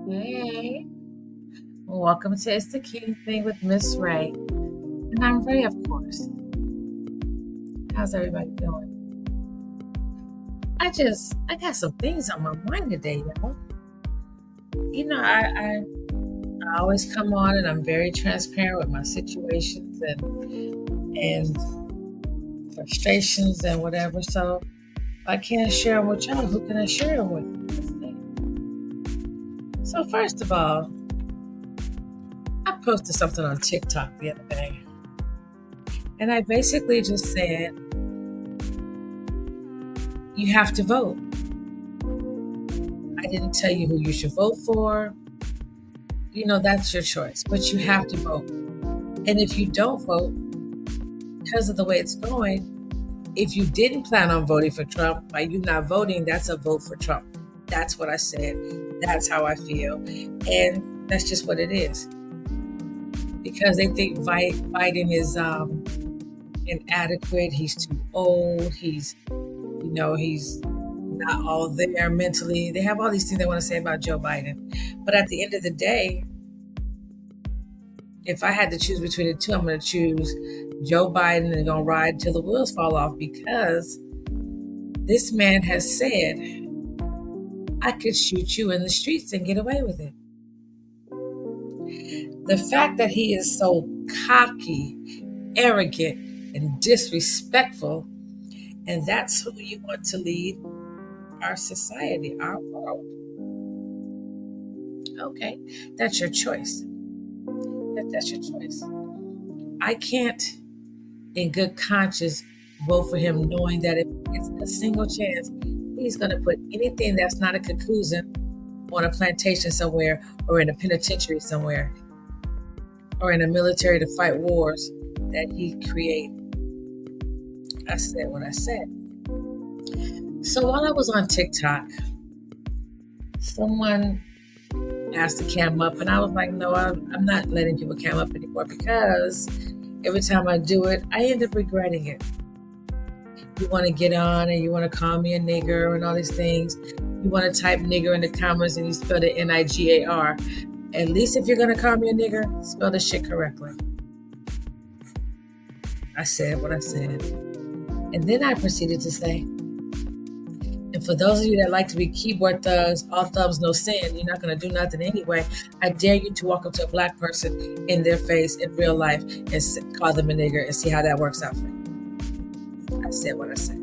Hey, welcome to It's the King Thing with Miss Ray. And I'm Ray, of course. How's everybody doing? I got some things on my mind today, y'all. You know, I always come on and I'm very transparent with my situations and frustrations and whatever. So if I can't share them with y'all, who can I share them with? So first of all, I posted something on TikTok the other day. And I basically just said, you have to vote. I didn't tell you who you should vote for. That's your choice, but you have to vote. And if you don't vote, because of the way it's going, if you didn't plan on voting for Trump, by you not voting, that's a vote for Trump. That's what I said. That's how I feel. And that's just what it is. Because they think Biden is inadequate. He's too old. He's not all there mentally. They have all these things they want to say about Joe Biden. But at the end of the day, if I had to choose between the two, I'm going to choose Joe Biden and going to ride till the wheels fall off, because this man has said, I could shoot you in the streets and get away with it. The fact that he is so cocky, arrogant, and disrespectful, and that's who you want to lead our society, our world. Okay, that's your choice. That's your choice. I can't, in good conscience, vote for him knowing that if it's a single chance, he's going to put anything that's not a Caucasian on a plantation somewhere, or in a penitentiary somewhere, or in a military to fight wars that he created. I said what I said. So while I was on TikTok, someone asked to cam up, and I was like, no, I'm not letting people cam up anymore, because every time I do it, I end up regretting it. You want to get on and you want to call me a nigger and all these things. You want to type nigger in the comments and you spell it Nigar. At least if you're going to call me a nigger, spell the shit correctly. I said what I said. And then I proceeded to say, and for those of you that like to be keyboard thugs, all thumbs, no sin, you're not going to do nothing anyway. I dare you to walk up to a black person in their face in real life and call them a nigger and see how that works out for you. I said what I said.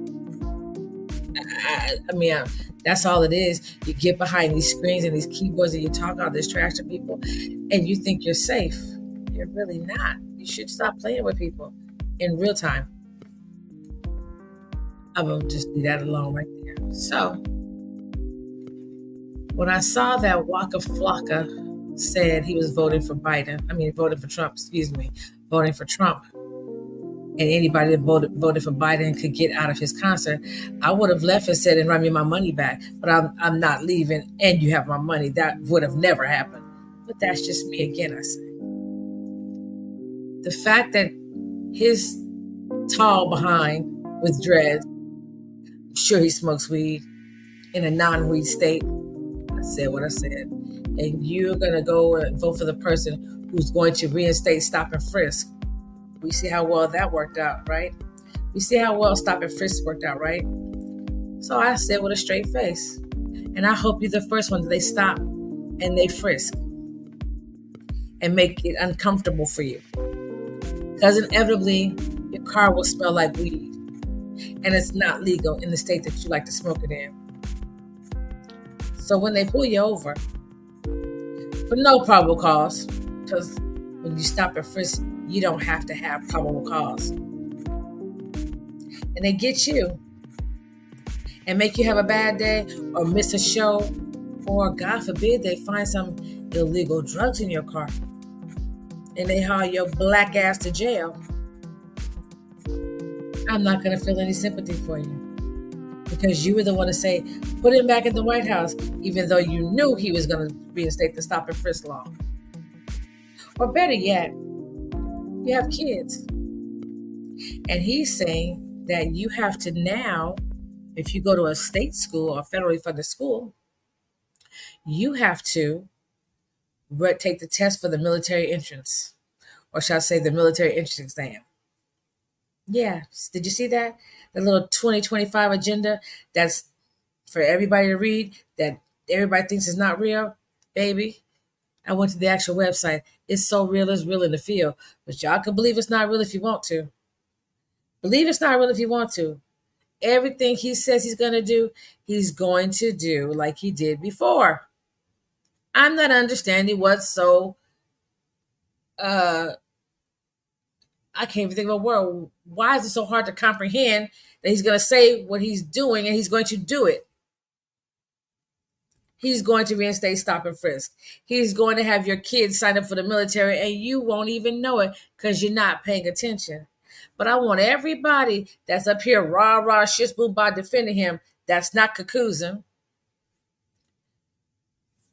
I mean, that's all it is. You get behind these screens and these keyboards and you talk all this trash to people and you think you're safe. You're really not. You should stop playing with people in real time. I'm going to just leave that alone right there. So, when I saw that Waka Flocka said he was voting for voting for Trump, voting for Trump, and anybody that voted for Biden could get out of his concert, I would have left and said, and run me my money back. But I'm not leaving, and you have my money. That would have never happened. But that's just me again, I say. The fact that his tall behind with dreads, I'm sure he smokes weed in a non-weed state. I said what I said. And you're going to go and vote for the person who's going to reinstate stop and frisk. We see how well that worked out, right? We see how well stop and frisk worked out, right? So I said with a straight face. And I hope you're the first one that they stop and they frisk and make it uncomfortable for you. Because inevitably, your car will smell like weed. And it's not legal in the state that you like to smoke it in. So when they pull you over, for no probable cause, because when you stop and frisk, you don't have to have probable cause. And they get you and make you have a bad day or miss a show, or God forbid they find some illegal drugs in your car and they haul your black ass to jail. I'm not going to feel any sympathy for you, because you were the one to say, put him back in the White House, even though you knew he was going to reinstate the stop and frisk law. Or better yet, you have kids. And he's saying that you have to now, if you go to a state school or federally funded school, you have to take the test for the military entrance, or shall I say the military entrance exam. Yeah, did you see that? The little 2025 agenda that's for everybody to read that everybody thinks is not real, baby. I went to the actual website. It's so real, it's real in the field. But y'all can believe it's not real if you want to. Believe it's not real if you want to. Everything he says he's going to do, he's going to do like he did before. I'm not understanding what's so, I can't even think of a word. Why is it so hard to comprehend that he's going to say what he's doing and he's going to do it? He's going to reinstate stop and frisk. He's going to have your kids sign up for the military and you won't even know it because you're not paying attention. But I want everybody that's up here rah rah shish boom by defending him. That's not Kakuzim.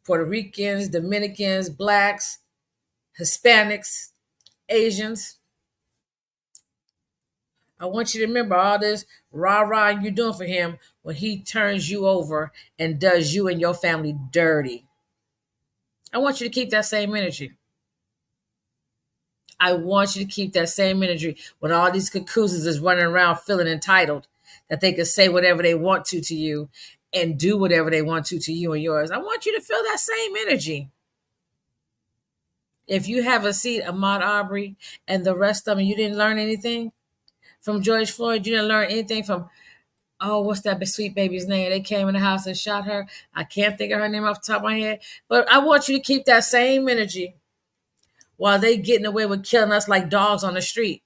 Puerto Ricans, Dominicans, blacks, Hispanics, Asians. I want you to remember all this rah rah you're doing for him when he turns you over and does you and your family dirty. I want you to keep that same energy. I want you to keep that same energy when all these Kakuzas is running around feeling entitled that they can say whatever they want to you and do whatever they want to you and yours. I want you to feel that same energy. If you have a seat, Ahmaud Arbery and the rest of them, you didn't learn anything from George Floyd. You didn't learn anything from, oh, what's that sweet baby's name? They came in the house and shot her. I can't think of her name off the top of my head. But I want you to keep that same energy while they getting away with killing us like dogs on the street.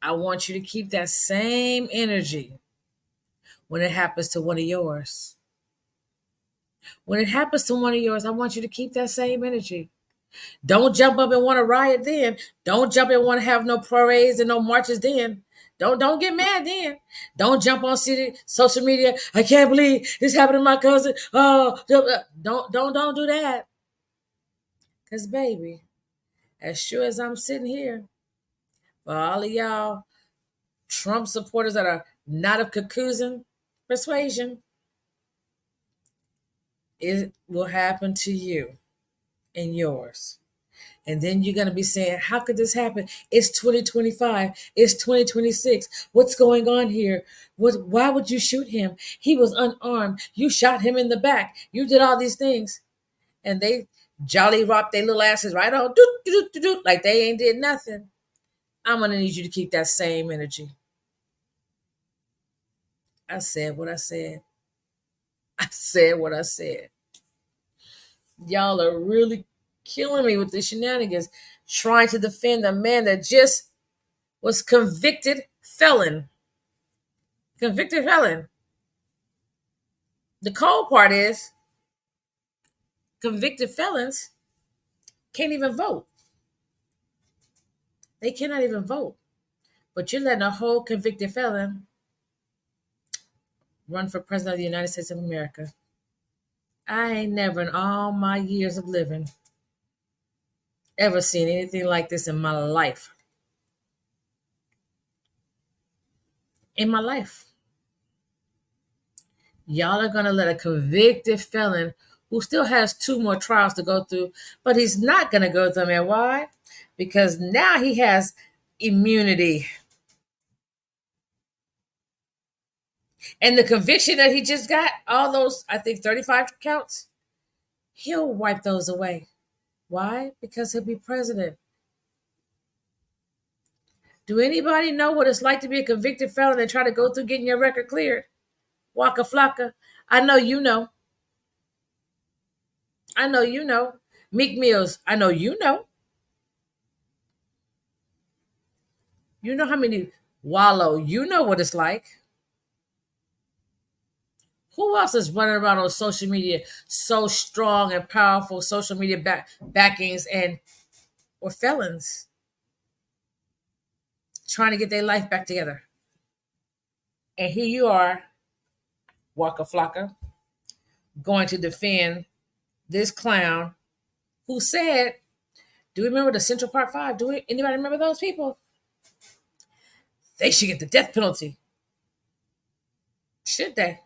I want you to keep that same energy when it happens to one of yours. When it happens to one of yours, I want you to keep that same energy. Don't jump up and want to riot then. Don't jump and want to have no parades and no marches then. Don't get mad then. Don't jump on social media. I can't believe this happened to my cousin. Oh, don't do that. Cause baby, as sure as I'm sitting here, for all of y'all Trump supporters that are not of Kakuzim persuasion, it will happen to you and yours. And then you're going to be saying, how could this happen? It's 2025. It's 2026. What's going on here? Why would you shoot him? He was unarmed. You shot him in the back. You did all these things. And they jolly rocked their little asses right on, doot, doot, doot, doot, like they ain't did nothing. I'm going to need you to keep that same energy. I said what I said. I said what I said. Y'all are really killing me with the shenanigans trying to defend a man that just was convicted felon. Convicted felon. The cold part is convicted felons can't even vote. They cannot even vote. But you're letting a whole convicted felon run for president of the United States of America. I ain't never in all my years of living ever seen anything like this in my life. In my life. Y'all are going to let a convicted felon who still has 2 more trials to go through, but he's not going to go through them. And why? Because now he has immunity. And the conviction that he just got, all those, I think 35 counts, he'll wipe those away. Why? Because he'll be president. Do anybody know what it's like to be a convicted felon and try to go through getting your record cleared? Waka flocka. I know you know. I know you know. Meek Mills, I know you know. You know how many wallow. You know what it's like. Who else is running around on social media so strong and powerful social media backings and or felons trying to get their life back together? And here you are, Waka Flocka, going to defend this clown who said, do we remember the Central Park Five? Anybody remember those people? They should get the death penalty. Should they?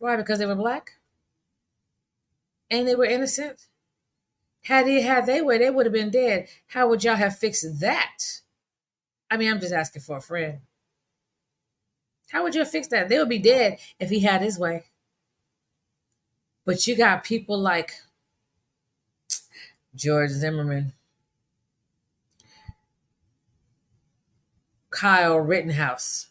Why? Because they were black? and they were innocent. Had they had they way, they would have been dead. How would y'all have fixed that? I mean, I'm just asking for a friend. How would you have fixed that? They would be dead if he had his way. But you got people like George Zimmerman, Kyle Rittenhouse,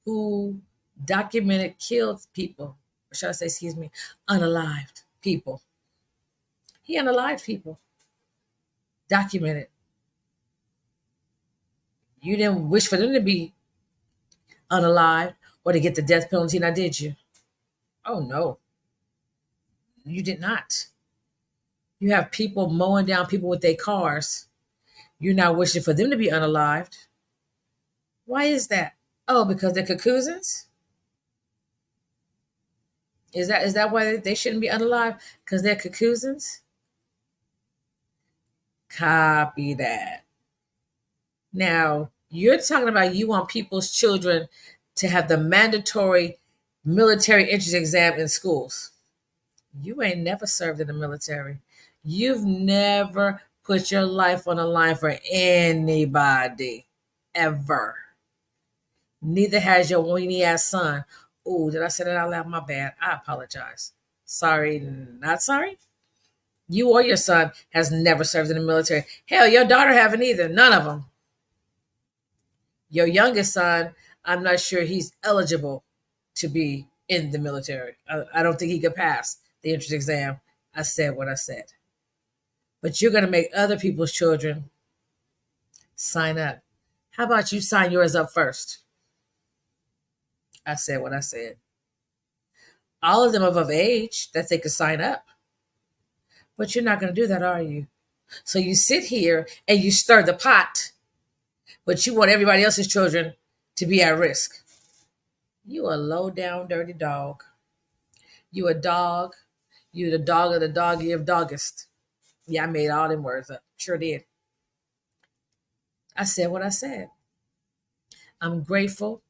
who documented killed people, or should I say, excuse me, unalived people. He unalived people, documented. You didn't wish for them to be unalived or to get the death penalty, now did you? Oh no, you did not. You have people mowing down people with their cars. You're not wishing for them to be unalived. Why is that? Oh, because they're Caucasians? Is that why they shouldn't be unalive? Because they're Caucasians? Copy that. Now, you're talking about you want people's children to have the mandatory military entrance exam in schools. You ain't never served in the military. You've never put your life on the line for anybody, ever. Neither has your weenie ass son. Oh, did I say that out loud? My bad. I apologize. Sorry, not sorry. You or your son has never served in the military. Hell, your daughter haven't either. None of them. Your youngest son, I'm not sure he's eligible to be in the military. I don't think he could pass the entrance exam. I said what I said. But you're going to make other people's children sign up. How about you sign yours up first? I said what I said. All of them are of age that they could sign up. But you're not going to do that, are you? So you sit here and you stir the pot, but you want everybody else's children to be at risk. You a low down dirty dog. You a dog. You the dog of the doggy of doggest. Yeah, I made all them words up. Sure did. I said what I said. I'm grateful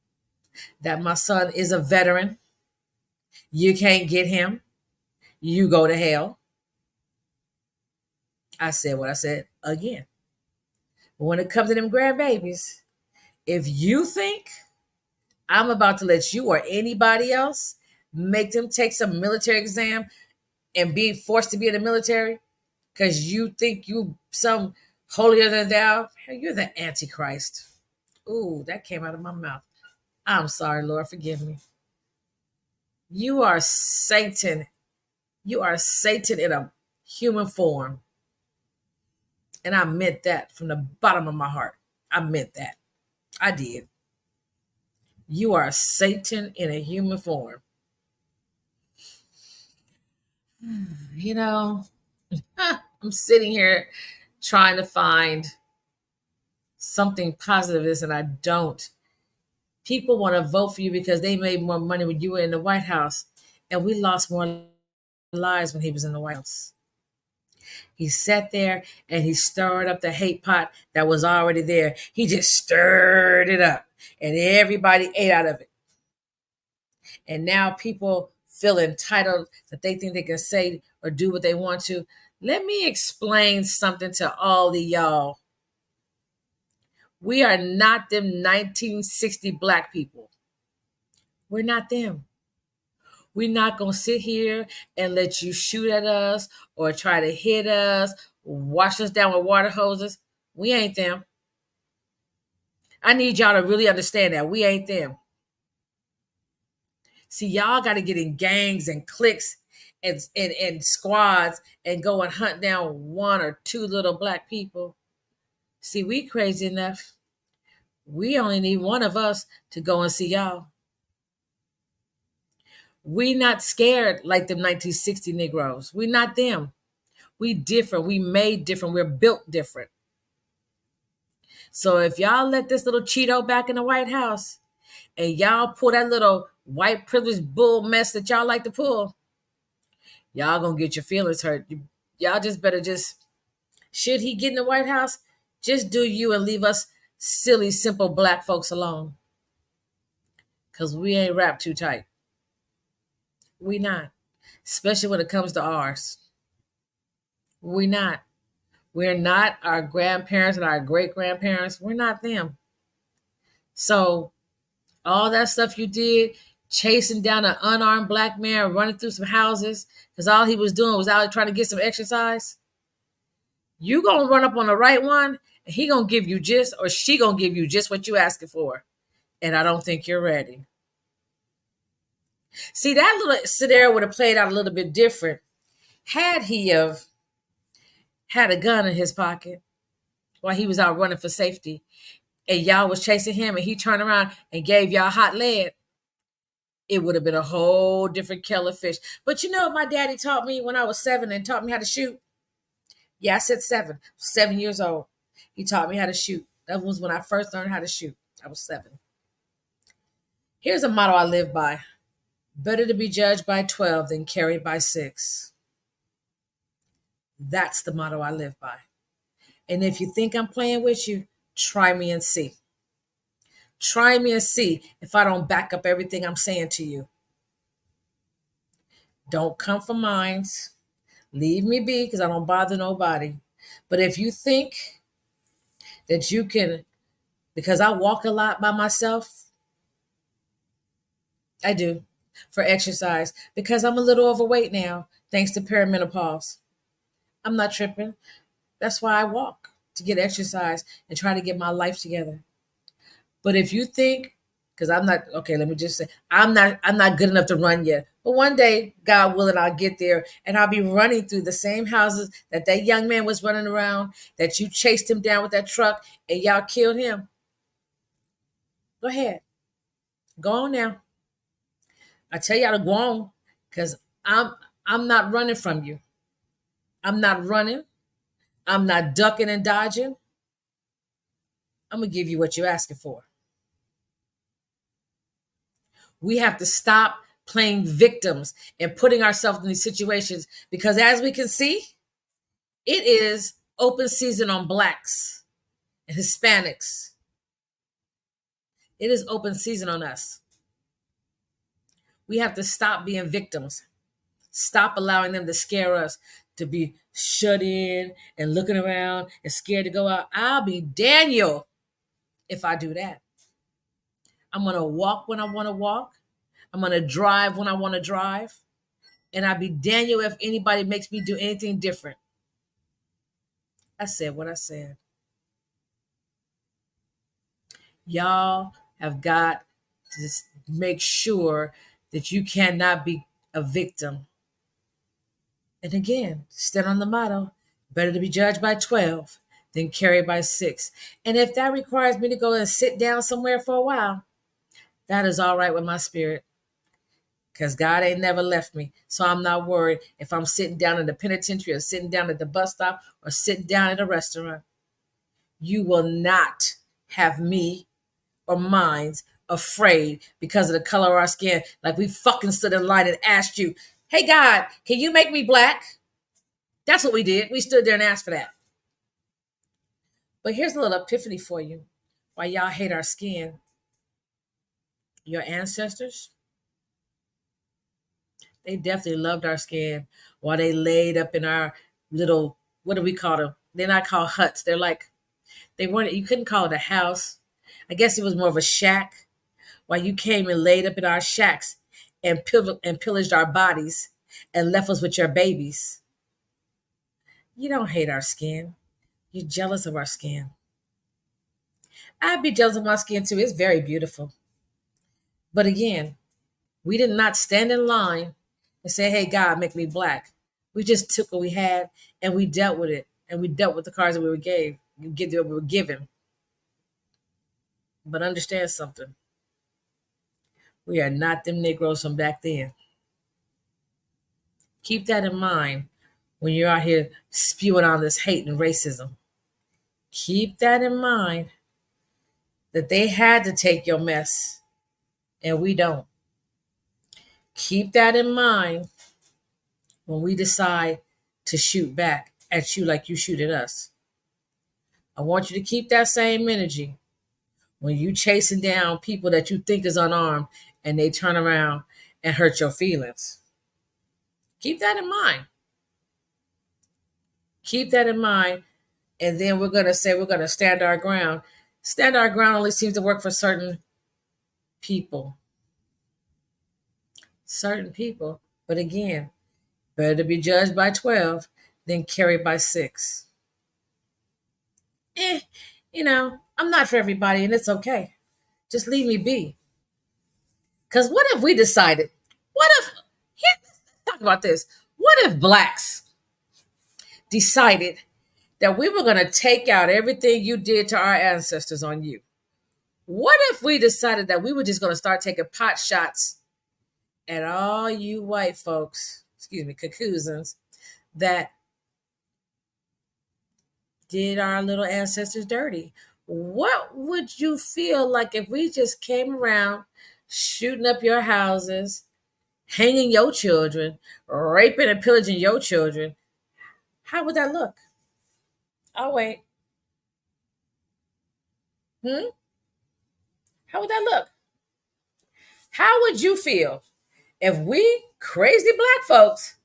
that my son is a veteran. You can't get him. You go to hell. I said what I said again. But when it comes to them grandbabies, if you think I'm about to let you or anybody else make them take some military exam and be forced to be in the military because you think you some holier than thou, you're the Antichrist. Ooh, that came out of my mouth. I'm sorry, Lord, forgive me. You are Satan. You are Satan in a human form. And I meant that from the bottom of my heart. I meant that. I did. You are Satan in a human form. You know, I'm sitting here trying to find something positive in this, and I don't. People want to vote for you because they made more money when you were in the White House, and we lost more lives when he was in the White House. He sat there and he stirred up the hate pot that was already there. He just stirred it up, and everybody ate out of it. And now people feel entitled that they think they can say or do what they want to. Let me explain something to all of y'all. We are not them 1960 black people. We're not them. We're not going to sit here and let you shoot at us or try to hit us, wash us down with water hoses. We ain't them. I need y'all to really understand that. We ain't them. See, y'all got to get in gangs and cliques and squads and go and hunt down one or two little black people. See, we crazy enough. We only need one of us to go and see y'all. We not scared like the 1960 Negroes. We not them. We different. We made different. We're built different. So if y'all let this little Cheeto back in the White House and y'all pull that little white privilege bull mess that y'all like to pull, y'all gonna get your feelings hurt. Y'all just better should he get in the White House, just do you and leave us silly, simple black folks alone. Because we ain't wrapped too tight. We not. especially when it comes to ours. We're not. We're not our grandparents and our great grandparents. We're not them. So all that stuff you did, chasing down an unarmed black man, running through some houses, because all he was doing was out trying to get some exercise. You gonna run up on the right one, and he gonna give you just, or she gonna give you just what you asking for. And I don't think you're ready. See, that little scenario would have played out a little bit different had he have had a gun in his pocket while he was out running for safety, and y'all was chasing him, and he turned around and gave y'all hot lead. It would have been a whole different kettle of fish. But you know, my daddy taught me when I was 7 and taught me how to shoot. Yeah, I said 7 years old. He taught me how to shoot. That was when I first learned how to shoot. I was 7. Here's a motto I live by: better to be judged by 12 than carried by 6. That's the motto I live by. And if you think I'm playing with you, try me and see. Try me and see if I don't back up everything I'm saying to you. Don't come for mines. Leave me be, because I don't bother nobody. But if you think that you can, because I walk a lot by myself, I do, for exercise, because I'm a little overweight now, thanks to perimenopause. I'm not tripping. That's why I walk, to get exercise and try to get my life together. But if you think, because I'm not, okay, let me just say, I'm not good enough to run yet. But one day, God willing, I'll get there, and I'll be running through the same houses that young man was running around, that you chased him down with that truck and y'all killed him. Go ahead. Go on now. I tell y'all to go on, because I'm not running from you. I'm not running. I'm not ducking and dodging. I'm gonna give you what you're asking for. We have to stop playing victims and putting ourselves in these situations, because as we can see, it is open season on blacks and Hispanics. It is open season on us. We have to stop being victims. Stop allowing them to scare us, to be shut in and looking around and scared to go out. I'll be Daniel if I do that. I'm going to walk when I want to walk. I'm going to drive when I want to drive. And I'll be Daniel if anybody makes me do anything different. I said what I said. Y'all have got to make sure that you cannot be a victim. And again, stand on the motto: better to be judged by 12 than carried by 6. And if that requires me to go and sit down somewhere for a while, that is all right with my spirit, because God ain't never left me. So I'm not worried if I'm sitting down in the penitentiary or sitting down at the bus stop or sitting down at a restaurant. You will not have me or minds afraid because of the color of our skin, like we fucking stood in line and asked you, hey, God, can you make me black? That's what we did. We stood there and asked for that. But here's a little epiphany for you why y'all hate our skin. Your ancestors, they definitely loved our skin while they laid up in our little, what do we call them? They're not called huts. They're like, they weren't, you couldn't call it a house. I guess it was more of a shack, while you came and laid up in our shacks and pillaged our bodies and left us with your babies. You don't hate our skin. You're jealous of our skin. I'd be jealous of my skin too. It's very beautiful. But again, we did not stand in line and say, hey, God, make me black. We just took what we had and we dealt with it. And we dealt with the cards that we were given. But understand something. We are not them Negroes from back then. Keep that in mind when you're out here spewing on this hate and racism. Keep that in mind, that they had to take your mess and we don't. Keep that in mind when we decide to shoot back at you like you shoot at us. I want you to keep that same energy when you chasing down people that you think is unarmed and they turn around and hurt your feelings. Keep that in mind. Keep that in mind. And then we're going to say we're going to stand our ground. Stand our ground only seems to work for certain people. Certain people. But again, better to be judged by 12 than carried by 6. Eh, I'm not for everybody, and it's okay. Just leave me be. Because what if we decided, what if, here, let's talk about this. What if blacks decided that we were going to take out everything you did to our ancestors on you? What if we decided that we were just going to start taking pot shots at all you white folks, excuse me, Caucasians, that did our little ancestors dirty? What would you feel like if we just came around shooting up your houses, hanging your children, raping and pillaging your children? How would that look? Oh, wait. How would that look? How would you feel if we crazy black folks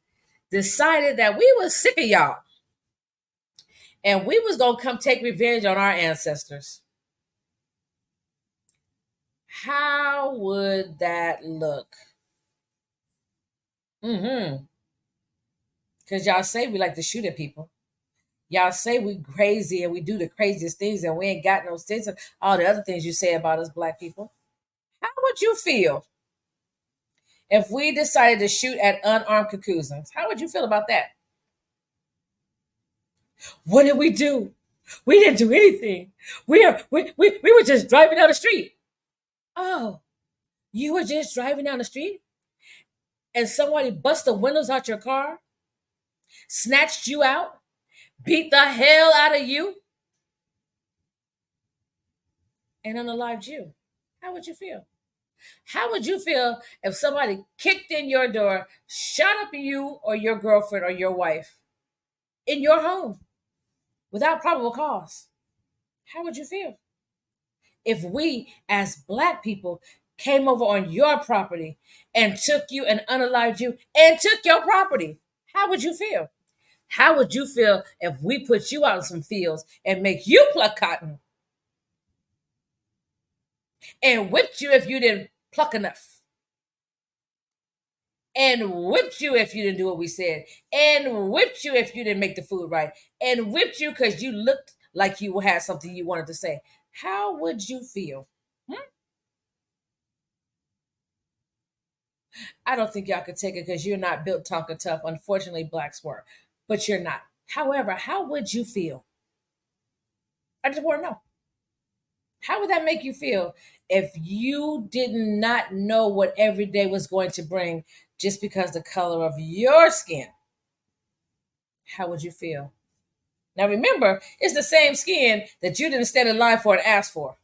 decided that we was sick of y'all and we was gonna come take revenge on our ancestors? How would that look? Because y'all say we like to shoot at people. Y'all say we crazy and we do the craziest things and we ain't got no sense of all the other things you say about us black people. How would you feel if we decided to shoot at unarmed Caucasians? How would you feel about that? What did we do? We didn't do anything. We were just driving down the street. Oh, you were just driving down the street and somebody bust the windows out your car, snatched you out, beat the hell out of you, and unalived you. How would you feel? How would you feel if somebody kicked in your door, shot up you or your girlfriend or your wife in your home without probable cause? How would you feel? If we, as black people, came over on your property and took you and unalived you and took your property, how would you feel? How would you feel if we put you out in some fields and make you pluck cotton and whipped you if you didn't pluck enough? And whipped you if you didn't do what we said, and whipped you if you didn't make the food right, and whipped you because you looked like you had something you wanted to say? How would you feel? I don't think y'all could take it because you're not built Tonka tough. Unfortunately, blacks were, but you're not. However, how would you feel? I just want to know. How would that make you feel if you did not know what every day was going to bring just because the color of your skin? How would you feel? Now remember, it's the same skin that you didn't stand in line for and ask for.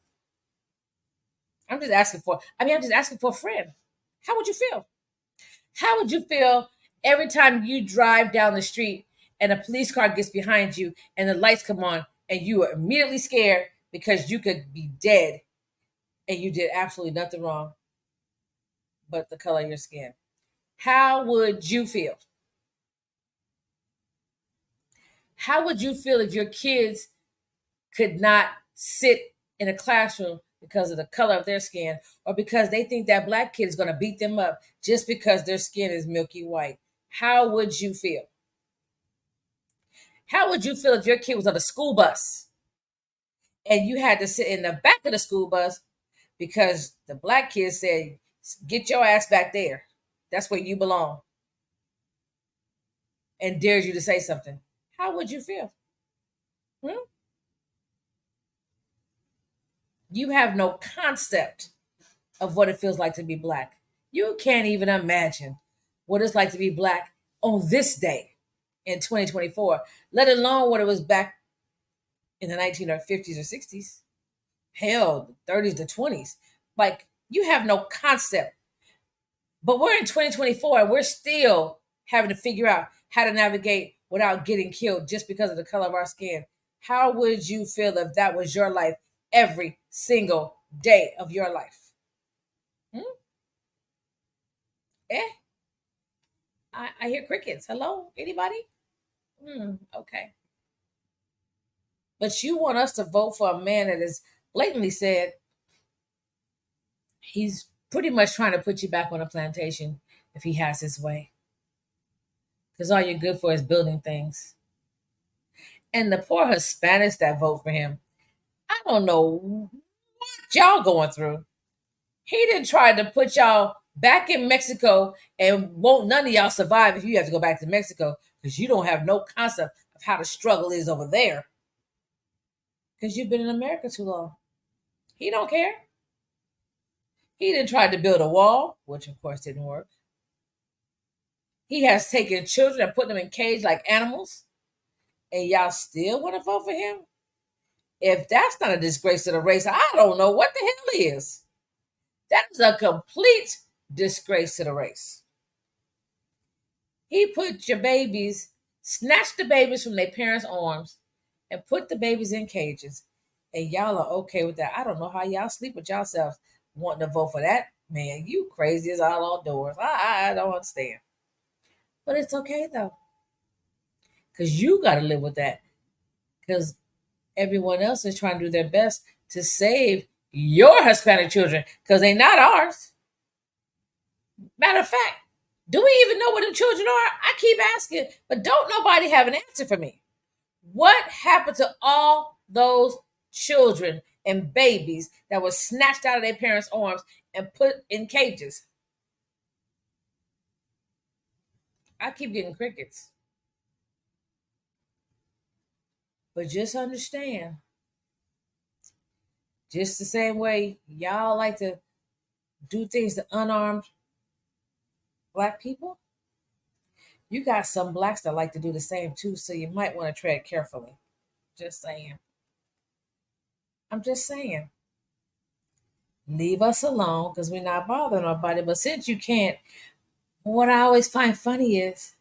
I'm just asking for a friend. How would you feel? How would you feel every time you drive down the street and a police car gets behind you and the lights come on and you are immediately scared because you could be dead and you did absolutely nothing wrong but the color of your skin? How would you feel? How would you feel if your kids could not sit in a classroom because of the color of their skin or because they think that black kid is going to beat them up just because their skin is milky white? How would you feel? How would you feel if your kid was on a school bus and you had to sit in the back of the school bus because the black kid said, "Get your ass back there. That's where you belong," and dared you to say something? How would you feel? Hmm? You have no concept of what it feels like to be black. You can't even imagine what it's like to be black on this day in 2024, let alone what it was back in the 1950s or 60s. Hell, the 30s to 20s. Like, you have no concept. But we're in 2024 and we're still having to figure out how to navigate without getting killed just because of the color of our skin. How would you feel if that was your life every single day of your life? Hmm? Eh? I hear crickets. Hello? Anybody? Okay. But you want us to vote for a man that has blatantly said he's pretty much trying to put you back on a plantation if he has his way. Because all you're good for is building things. And the poor Hispanics that vote for him, I don't know what y'all going through. He didn't try to put y'all back in Mexico and won't none of y'all survive if you have to go back to Mexico because you don't have no concept of how the struggle is over there because you've been in America too long. He don't care. He didn't try to build a wall, which of course didn't work. He has taken children and put them in cage like animals, and y'all still want to vote for him? If that's not a disgrace to the race, I don't know what the hell is. That is a complete disgrace to the race. He put your babies, snatched the babies from their parents' arms, and put the babies in cages. And y'all are okay with that. I don't know how y'all sleep with yourselves wanting to vote for that man. You crazy as all outdoors. I don't understand. But it's okay though. Because you got to live with that. Because everyone else is trying to do their best to save your Hispanic children because they're not ours. Matter of fact, do we even know what them children are? I keep asking, but don't nobody have an answer for me. What happened to all those children and babies that were snatched out of their parents' arms and put in cages? I keep getting crickets. But just understand, just the same way y'all like to do things to unarmed Black people, you got some Blacks that like to do the same too, so you might want to tread carefully. Just saying. I'm just saying. Leave us alone because we're not bothering nobody. But since you can't, what I always find funny is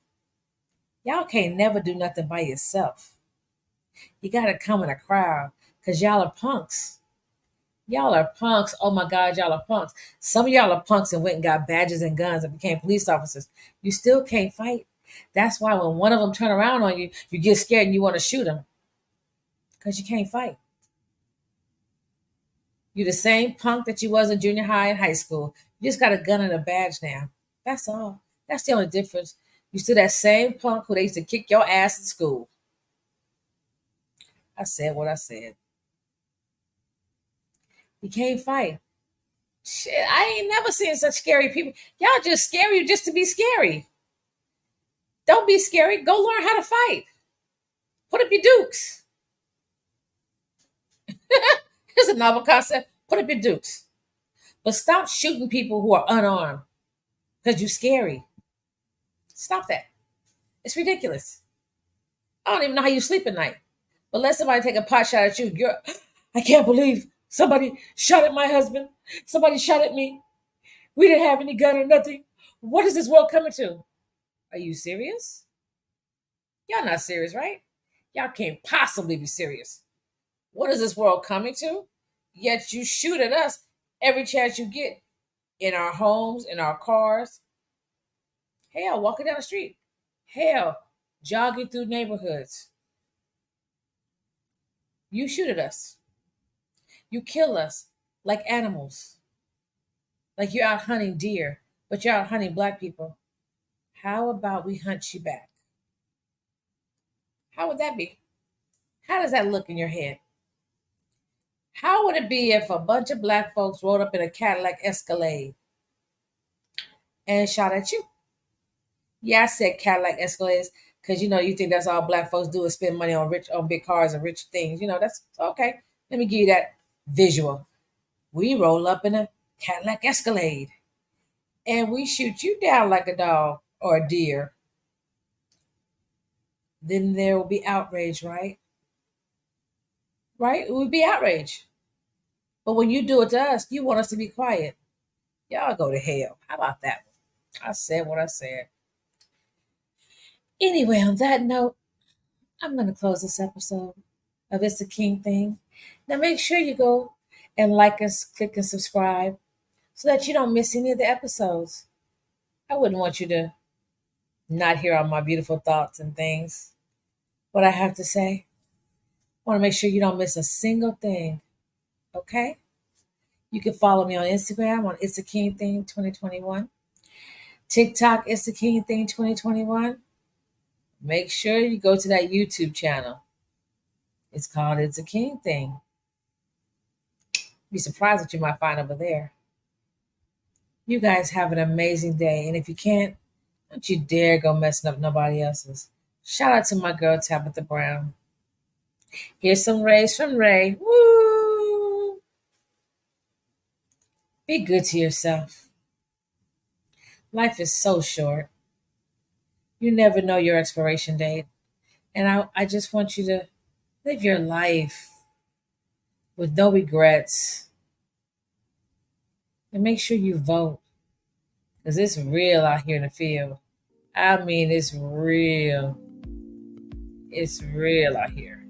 y'all can't never do nothing by yourself. You got to come in a crowd because y'all are punks. Y'all are punks. Oh my God, y'all are punks. Some of y'all are punks and went and got badges and guns and became police officers. You still can't fight. That's why when one of them turn around on you, you get scared and you want to shoot them because you can't fight. You're the same punk that you was in junior high and high school. You just got a gun and a badge now. That's all. That's the only difference. You still that same punk who they used to kick your ass in school. I said what I said. You can't fight. Shit, I ain't never seen such scary people. Y'all just scary just to be scary. Don't be scary. Go learn how to fight. Put up your dukes. Here's a novel concept. Put up your dukes. But stop shooting people who are unarmed because you're scary. Stop that. It's ridiculous. I don't even know how you sleep at night. But let somebody take a pot shot at you. I can't believe somebody shot at my husband. Somebody shot at me. We didn't have any gun or nothing. What is this world coming to? Are you serious? Y'all not serious, right? Y'all can't possibly be serious. What is this world coming to? Yet you shoot at us every chance you get in our homes, in our cars. Hell, walking down the street. Hell, jogging through neighborhoods. You shoot at us. You kill us like animals. Like you're out hunting deer, but you're out hunting Black people. How about we hunt you back? How would that be? How does that look in your head? How would it be if a bunch of Black folks rode up in a Cadillac Escalade and shot at you? Yeah, I said Cadillac Escalades because you think that's all Black folks do is spend money on big cars and rich things. That's okay. Let me give you that visual. We roll up in a Cadillac Escalade and we shoot you down like a dog or a deer. Then there will be outrage, right? Right? It would be outrage. But when you do it to us, you want us to be quiet. Y'all go to hell. How about that? I said what I said. Anyway, on that note, I'm going to close this episode of It's the King Thing. Now make sure you go and like us, click and subscribe so that you don't miss any of the episodes. I wouldn't want you to not hear all my beautiful thoughts and things, what I have to say. I want to make sure you don't miss a single thing. Okay? You can follow me on Instagram on It's a King Thing 2021. TikTok, It's a King Thing 2021. Make sure you go to that YouTube channel. It's called It's a King Thing. Be surprised what you might find over there. You guys have an amazing day. And if you can't, don't you dare go messing up nobody else's. Shout out to my girl Tabitha Brown. Here's some rays from Ray. Woo! Be good to yourself. Life is so short. You never know your expiration date. And I just want you to live your life with no regrets. And make sure you vote. Because it's real out here in the field. I mean, it's real. It's real out here.